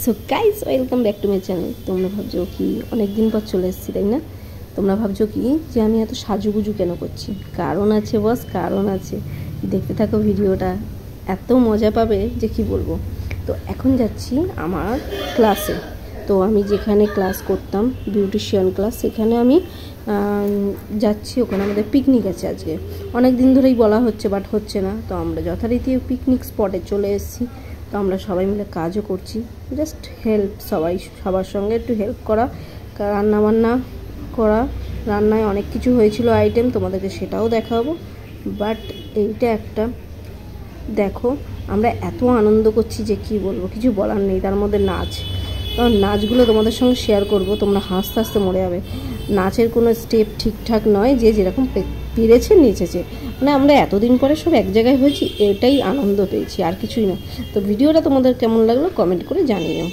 So guys welcome back to my channel. তোমরা ভাবছো কি অনেক দিন পর চলে এসেছি, তাই না? তোমরা ভাবছো কি যে আমি এত সাজুগুজু কেন করছি? কারণ আছে বস, কারণ আছে। দেখতে থাকো ভিডিওটা, এত মজা পাবে যে কি বলবো। তো এখন যাচ্ছি আমার ক্লাসে। তো আমি যেখানে ক্লাস করতাম, বিউটিশিয়ান ক্লাস, সেখানে আমি যাচ্ছি। ওখানে আমাদের পিকনিক আছে আজকে। অনেক দিন ধরেই বলা হচ্ছে, বাট হচ্ছে না। তো আমরা যথারীতি পিকনিক স্পটে চলে এসেছি। তো আমরা সবাই মিলে কাজও করছি, জাস্ট হেল্প, সবার সঙ্গে একটু হেল্প করা, রান্নাবান্না করা। রান্নায় অনেক কিছু হয়েছিল আইটেম, তোমাদেরকে সেটাও দেখাবো। বাট এইটা একটা দেখো, আমরা এত আনন্দ করছি যে কি বলবো, কিছু বলার নেই। তার মধ্যে নাচ, তখন নাচগুলো তোমাদের সঙ্গে শেয়ার করব, তোমরা হাসতে হাসতে মরে যাবে। নাচের কোনো স্টেপ ঠিকঠাক নয়, যে যেরকম পেরেছে নেচেছে। মানে আমরা এতদিন পরে সব এক জায়গায় হয়েছি, এটাই আনন্দ পেয়েছি, আর কিছুই না। তো ভিডিওটা তোমাদের কেমন লাগলো কমেন্ট করে জানিও।